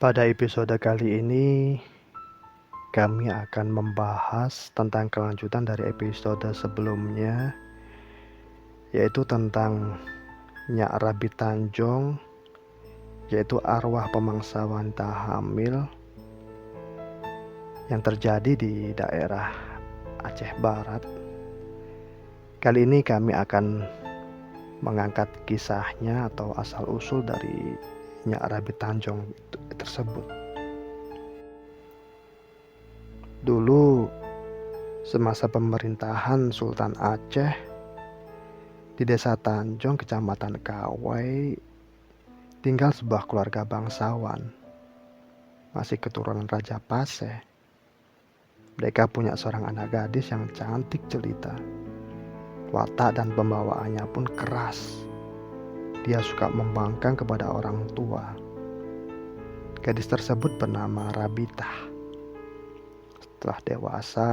Pada episode kali ini, kami akan membahas tentang kelanjutan dari episode sebelumnya, yaitu tentang Nyak Rabi Tanjung, yaitu arwah pemangsa wanita hamil yang terjadi di daerah Aceh Barat. Kali ini kami akan mengangkat kisahnya atau asal-usul dari Nyak Rabi Tanjung tersebut. Dulu, semasa pemerintahan Sultan Aceh, di desa Tanjung, kecamatan Kawai, tinggal sebuah keluarga bangsawan, masih keturunan Raja Paseh. Mereka punya seorang anak gadis yang cantik jelita. Watak dan pembawaannya pun keras. Dia suka membangkang kepada orang tua. Gadis tersebut bernama Rabitah. Setelah dewasa,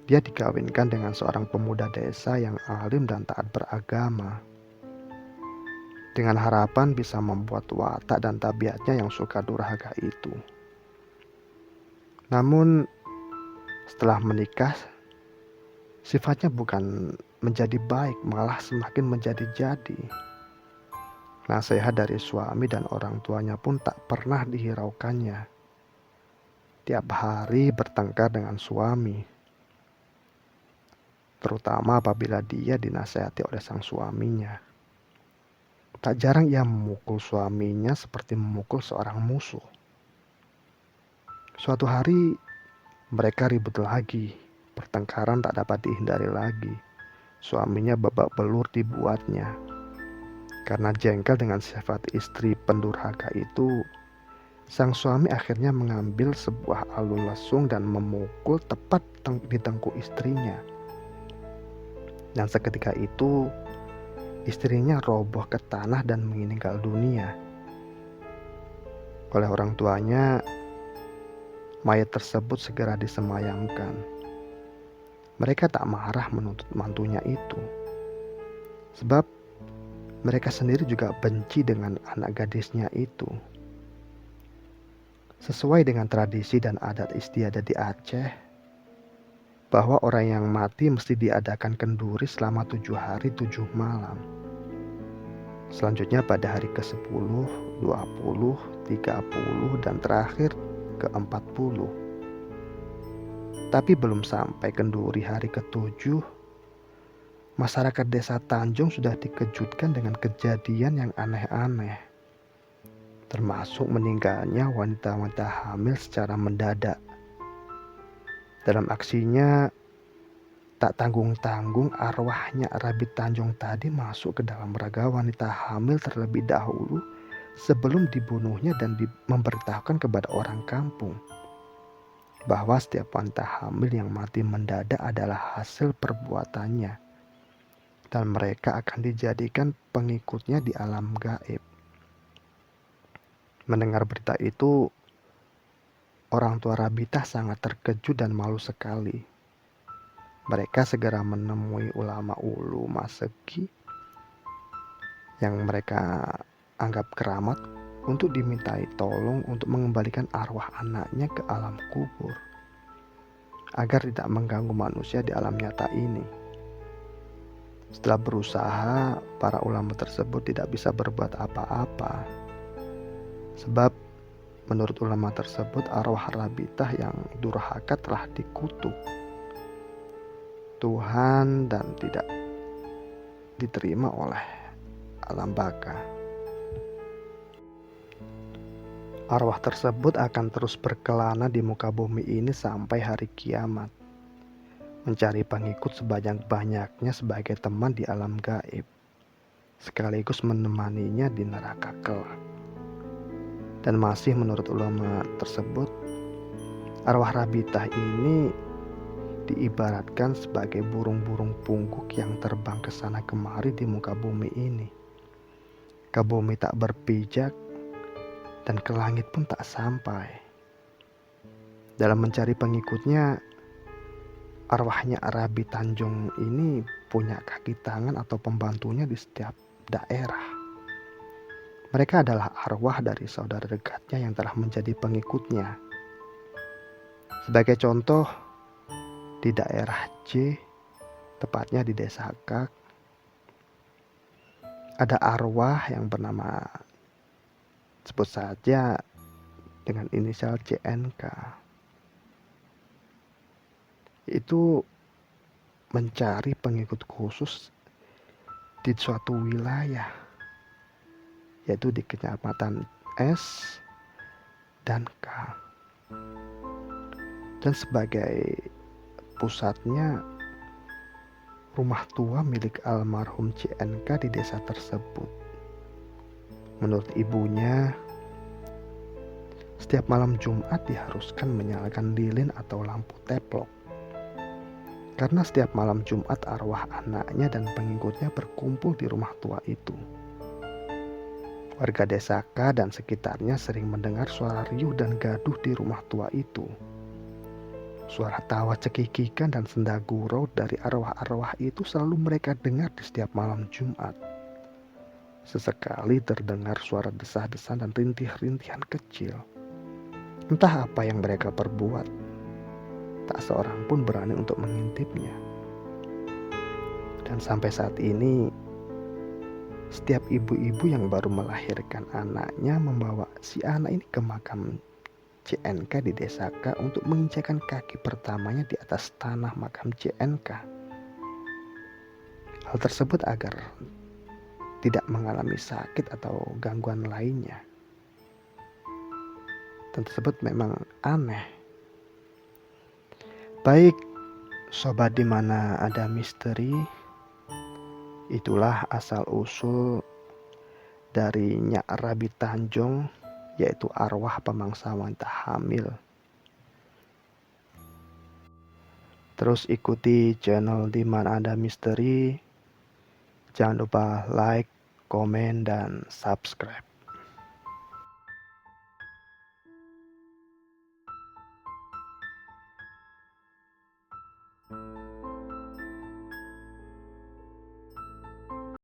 dia dikawinkan dengan seorang pemuda desa yang alim dan taat beragama, dengan harapan bisa membuat watak dan tabiatnya yang suka durhaka itu. Namun, setelah menikah, sifatnya bukan menjadi baik, malah semakin menjadi-jadi. Nasihat dari suami dan orang tuanya pun tak pernah dihiraukannya. Tiap hari bertengkar dengan suami, terutama apabila dia dinasihati oleh sang suaminya. Tak jarang ia memukul suaminya seperti memukul seorang musuh. Suatu hari mereka ribut lagi. Pertengkaran tak dapat dihindari lagi. Suaminya babak belur dibuatnya. Karena jengkel dengan sifat istri pendurhaka itu, sang suami akhirnya mengambil sebuah alun lesung dan memukul tepat di tengkuk istrinya. Dan seketika itu, istrinya roboh ke tanah dan meninggal dunia. Oleh orang tuanya, mayat tersebut segera disemayamkan. Mereka tak marah menuntut mantunya itu, sebab mereka sendiri juga benci dengan anak gadisnya itu. Sesuai dengan tradisi dan adat istiadat di Aceh, bahwa orang yang mati mesti diadakan kenduri selama 7 hari 7 malam. Selanjutnya pada hari ke-10, 20, 30, dan terakhir ke-40. Tapi belum sampai kenduri hari ke-7, masyarakat desa Tanjung sudah dikejutkan dengan kejadian yang aneh-aneh, termasuk meninggalnya wanita-wanita hamil secara mendadak. Dalam aksinya, tak tanggung-tanggung arwahnya Rabi Tanjung tadi masuk ke dalam raga wanita hamil terlebih dahulu sebelum dibunuhnya dan memberitahukan kepada orang kampung bahwa setiap wanita hamil yang mati mendadak adalah hasil perbuatannya dan mereka akan dijadikan pengikutnya di alam gaib. Mendengar berita itu, orang tua Rabitah sangat terkejut dan malu sekali. Mereka segera menemui ulama ulu Masegi yang mereka anggap keramat untuk dimintai tolong untuk mengembalikan arwah anaknya ke alam kubur agar tidak mengganggu manusia di alam nyata ini. Setelah berusaha, para ulama tersebut tidak bisa berbuat apa-apa, sebab menurut ulama tersebut arwah Rabitah yang durhaka telah dikutuk Tuhan dan tidak diterima oleh alam baka. Arwah tersebut akan terus berkelana di muka bumi ini sampai hari kiamat, mencari pengikut sebanyak-banyaknya sebagai teman di alam gaib, sekaligus menemaninya di neraka kelak. Dan masih menurut ulama tersebut, arwah Rabitah ini diibaratkan sebagai burung-burung pungguk yang terbang ke sana kemari di muka bumi ini. Ke bumi tak berpijak dan ke langit pun tak sampai. Dalam mencari pengikutnya, arwahnya Rabi Tanjung ini punya kaki tangan atau pembantunya di setiap daerah. Mereka adalah arwah dari saudara dekatnya yang telah menjadi pengikutnya. Sebagai contoh, di daerah C, tepatnya di desa Kak, ada arwah yang bernama, sebut saja dengan inisial CNK. Itu mencari pengikut khusus di suatu wilayah, yaitu di kecamatan S dan K. Dan sebagai pusatnya rumah tua milik almarhum CNK di desa tersebut. Menurut ibunya, setiap malam Jumat diharuskan menyalakan lilin atau lampu teplok. Karena setiap malam Jumat arwah anaknya dan pengikutnya berkumpul di rumah tua itu. Warga desa K dan sekitarnya sering mendengar suara riuh dan gaduh di rumah tua itu. Suara tawa cekikikan dan senda gurau dari arwah-arwah itu selalu mereka dengar di setiap malam Jumat. Sesekali terdengar suara desah-desan dan rintih-rintihan kecil. Entah apa yang mereka perbuat, tak seorang pun berani untuk mengintipnya. Dan sampai saat ini, setiap ibu-ibu yang baru melahirkan anaknya membawa si anak ini ke makam CNK di desa K untuk menginjakan kaki pertamanya di atas tanah makam CNK. Hal tersebut agar tidak mengalami sakit atau gangguan lainnya. Dan tersebut memang aneh. Baik, sobat dimana ada misteri, itulah asal-usul dari Nyak Rabi Tanjung, yaitu arwah pemangsa wanita hamil. Terus ikuti channel dimana ada misteri. Jangan lupa like, komen, dan subscribe.